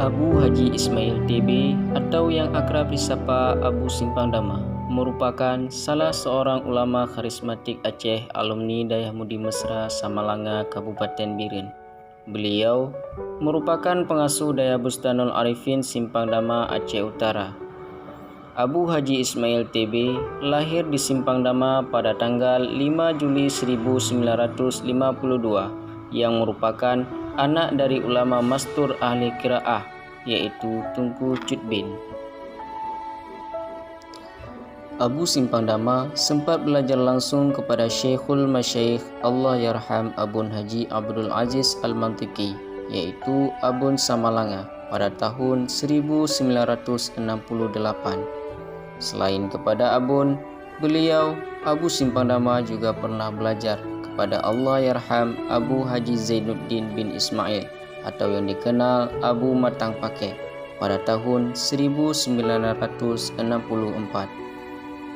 Abu Haji Ismail TB atau yang akrab disapa Abu Simpang Dama merupakan salah seorang ulama karismatik Aceh, alumni Dayah Mudi Mesra Samalanga, Kabupaten Biren. Beliau merupakan pengasuh Dayah Bustanul Arifin Simpang Dama, Aceh Utara. Abu Haji Ismail TB lahir di Simpang Dama pada tanggal 5 Juli 1952 yang merupakan anak dari ulama mastur ahli qiraah yaitu Tunku Cutbin. Abu Simpang Dama sempat belajar langsung kepada Syekhul Masyaikh Allah Yarham Abun Haji Abdul Aziz Al-Mantiki yaitu Abun Samalanga pada tahun 1968. Selain kepada Abun, beliau Abu Simpang Dama juga pernah belajar kepada Allah Yarham Abu Haji Zainuddin bin Ismail atau yang dikenal Abu Matang Pakeh pada tahun 1964.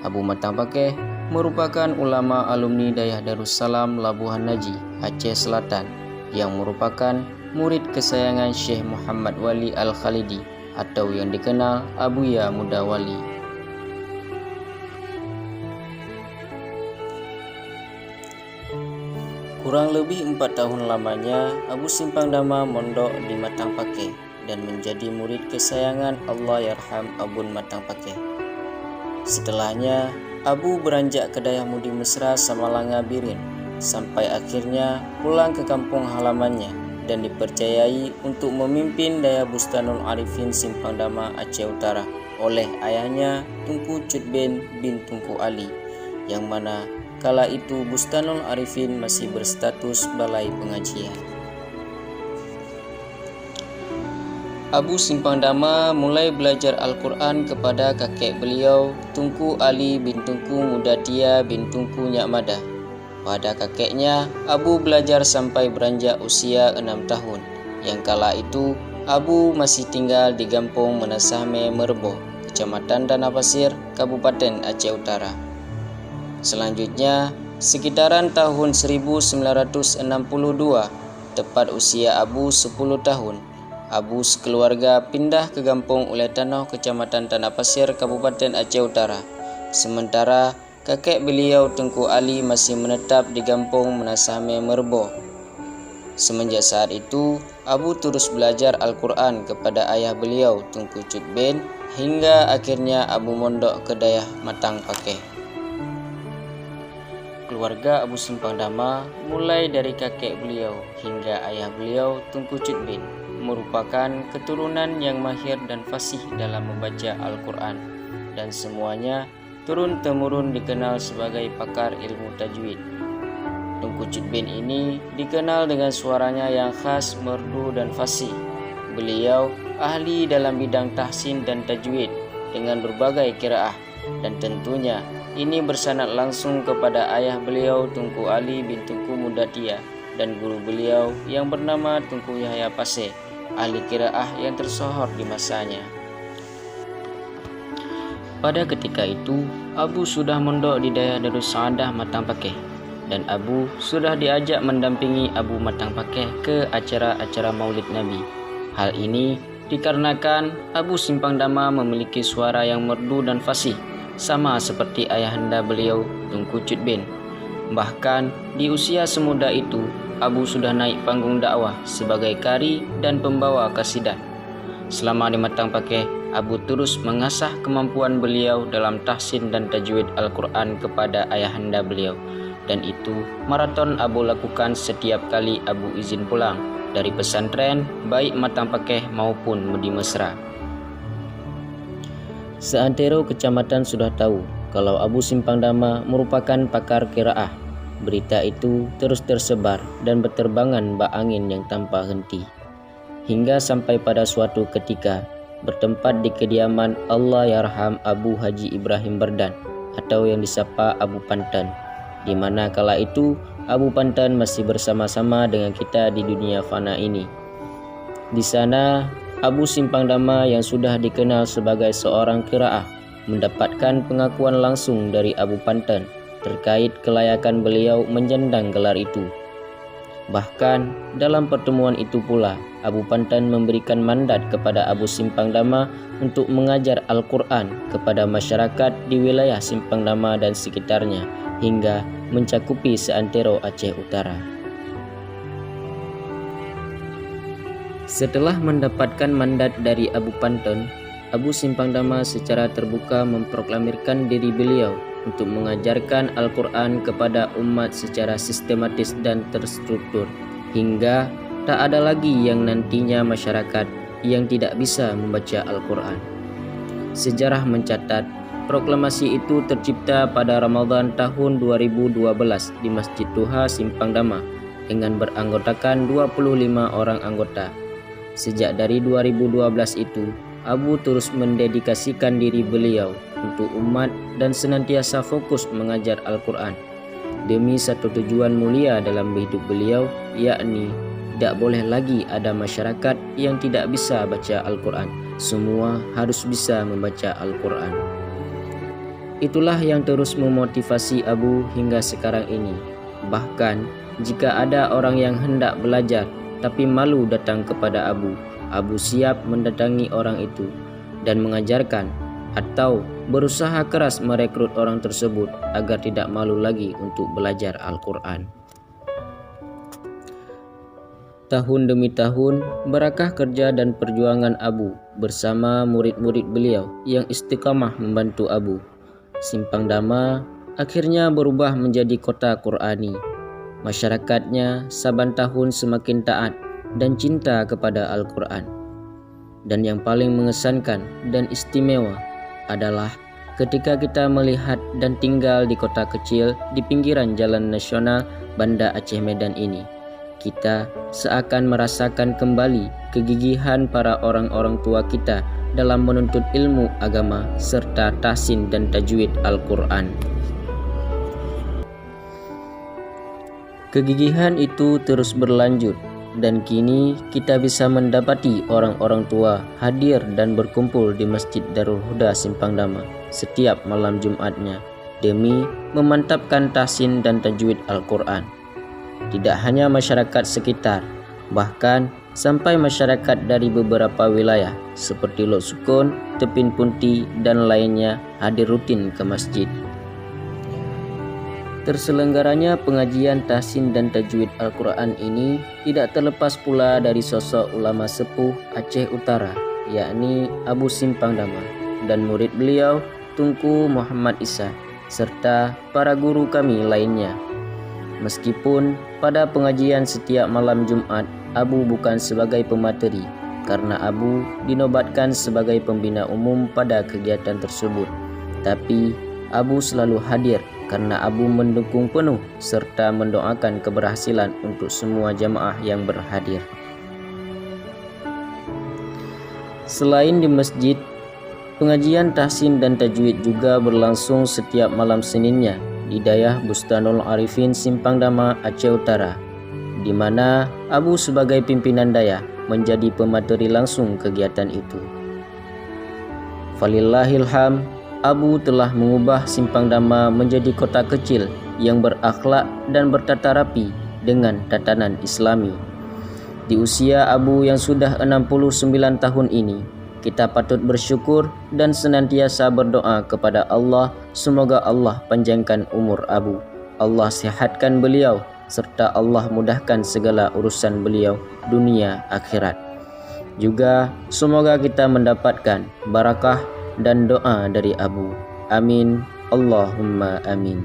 Abu Matang Pakeh merupakan ulama alumni Dayah Darussalam Labuhan Naji, Aceh Selatan yang merupakan murid kesayangan Syekh Muhammad Wali Al-Khalidi atau yang dikenal Abuya Muda Wali. Kurang lebih 4 tahun lamanya Abu Simpang Dama mondok di Matang Pakeh dan menjadi murid kesayangan Allah Yarham Abun Matang Pakeh. Setelahnya Abu beranjak ke Dayah Mudi Mesra Samalanga Biren sampai akhirnya pulang ke kampung halamannya dan dipercayai untuk memimpin Dayah Bustanul Arifin Simpang Dama, Aceh Utara oleh ayahnya Tunku Cutbin bin Tunku Ali, yang mana kala itu Bustanul Arifin masih berstatus balai pengajian. Abu Simpang Dama mulai belajar Al-Quran kepada kakek beliau Tunku Ali bin Tunku Mudatia bin Tunku Nyakmada. Pada kakeknya, Abu belajar sampai beranjak usia 6 tahun, yang kala itu Abu masih tinggal di Gampung Menasahme Merbo, Kecamatan Tanah Pasir, Kabupaten Aceh Utara. Selanjutnya, sekitaran tahun 1962, tepat usia Abu 10 tahun, Abu sekeluarga pindah ke Gampung Uletanoh, Kecamatan Tanah Pasir, Kabupaten Aceh Utara. Sementara kakek beliau Tunku Ali masih menetap di Gampung Menasahme Merbo. Semenjak saat itu, Abu terus belajar Al-Quran kepada ayah beliau Tunku Cutbin hingga akhirnya Abu mondok ke Dayah Matang Pakeh. Keluarga Abu Simpang Dama mulai dari kakek beliau hingga ayah beliau Tunku Cutbin merupakan keturunan yang mahir dan fasih dalam membaca Al-Quran, dan semuanya turun-temurun dikenal sebagai pakar ilmu tajwid. Tunku Cutbin ini dikenal dengan suaranya yang khas, merdu dan fasih. Beliau ahli dalam bidang tahsin dan tajwid dengan berbagai qiraah, dan tentunya ini bersanad langsung kepada ayah beliau Tunku Ali bin Tunku Mudatia dan guru beliau yang bernama Tunku Yahya Paseh, ahli qiraah yang tersohor di masanya. Pada ketika itu, Abu sudah mondok di Dayah Darussaadah Matang Pakeh, dan Abu sudah diajak mendampingi Abu Matang Pakeh ke acara-acara Maulid Nabi. Hal ini dikarenakan Abu Simpang Dama memiliki suara yang merdu dan fasih, sama seperti ayahanda beliau Tunku Cutbin. Bahkan di usia semuda itu, Abu sudah naik panggung dakwah sebagai qari dan pembawa qasidah. Selama di Matang Pakeh, Abu terus mengasah kemampuan beliau dalam tahsin dan tajwid Al-Quran kepada ayahanda beliau, dan itu maraton Abu lakukan setiap kali Abu izin pulang dari pesantren baik Matang Pakeh maupun Mudi Mesra. Seantero kecamatan sudah tahu kalau Abu Simpang Dama merupakan pakar qiraah. Berita itu terus tersebar dan berterbangan bak angin yang tanpa henti. Hingga sampai pada suatu ketika bertempat di kediaman Allah Yarham Abu Haji Ibrahim Berdan atau yang disapa Abu Pantan, di mana kala itu Abu Pantan masih bersama-sama dengan kita di dunia fana ini. Di sana Abu Simpang Dama yang sudah dikenal sebagai seorang qiraah mendapatkan pengakuan langsung dari Abu Pantan terkait kelayakan beliau menjandang gelar itu. Bahkan dalam pertemuan itu pula Abu Pantan memberikan mandat kepada Abu Simpang Dama untuk mengajar Al-Quran kepada masyarakat di wilayah Simpang Dama dan sekitarnya hingga mencakupi seantero Aceh Utara. Setelah mendapatkan mandat dari Abu Pantan, Abu Simpang Dama secara terbuka memproklamirkan diri beliau untuk mengajarkan Al-Quran kepada umat secara sistematis dan terstruktur, hingga tak ada lagi yang nantinya masyarakat yang tidak bisa membaca Al-Quran. Sejarah mencatat, proklamasi itu tercipta pada Ramadan tahun 2012 di Masjid Duha Simpang Dama dengan beranggotakan 25 orang anggota. Sejak dari 2012 itu, Abu terus mendedikasikan diri beliau untuk umat dan senantiasa fokus mengajar Al-Quran demi satu tujuan mulia dalam hidup beliau, yakni tidak boleh lagi ada masyarakat yang tidak bisa baca Al-Quran. Semua harus bisa membaca Al-Quran. Itulah yang terus memotivasi Abu hingga sekarang ini. Bahkan jika ada orang yang hendak belajar tapi malu datang kepada Abu siap mendatangi orang itu dan mengajarkan atau berusaha keras merekrut orang tersebut agar tidak malu lagi untuk belajar Al-Quran. Tahun demi tahun, barakah kerja dan perjuangan Abu bersama murid-murid beliau yang istiqamah membantu Abu. Simpang Dama akhirnya berubah menjadi kota Qurani. Masyarakatnya saban tahun semakin taat dan cinta kepada Al-Quran. Dan yang paling mengesankan dan istimewa adalah ketika kita melihat dan tinggal di kota kecil di pinggiran jalan nasional Banda Aceh Medan ini. Kita seakan merasakan kembali kegigihan para orang-orang tua kita dalam menuntut ilmu agama serta tahsin dan tajwid Al-Quran. Kegigihan itu terus berlanjut dan kini kita bisa mendapati orang-orang tua hadir dan berkumpul di Masjid Darul Huda Simpang Dama setiap malam Jumatnya demi memantapkan tahsin dan tajwid Al-Quran. Tidak hanya masyarakat sekitar, bahkan sampai masyarakat dari beberapa wilayah seperti Lok Sukun, Tepin Punti, dan lainnya hadir rutin ke masjid. Terselenggaranya pengajian tahsin dan tajwid Al-Quran ini tidak terlepas pula dari sosok ulama sepuh Aceh Utara, yakni Abu Simpang Dama dan murid beliau Tunku Muhammad Isa, serta para guru kami lainnya. Meskipun pada pengajian setiap malam Jumat, Abu bukan sebagai pemateri, karena Abu dinobatkan sebagai pembina umum pada kegiatan tersebut. Tapi Abu selalu hadir karena Abu mendukung penuh serta mendoakan keberhasilan untuk semua jamaah yang berhadir. Selain di masjid, pengajian tahsin dan tajwid juga berlangsung setiap malam Seninnya di Dayah Bustanul Arifin Simpang Dama Aceh Utara, di mana Abu sebagai pimpinan dayah menjadi pemateri langsung kegiatan itu. Falillahilham, Abu telah mengubah Simpang Dama menjadi kota kecil yang berakhlak dan bertata rapi dengan tatanan Islami. Di usia Abu yang sudah 69 tahun ini, kita patut bersyukur dan senantiasa berdoa kepada Allah semoga Allah panjangkan umur Abu, Allah sehatkan beliau, serta Allah mudahkan segala urusan beliau dunia akhirat. Juga semoga kita mendapatkan barakah dan doa dari Abu. Amin. Allahumma amin.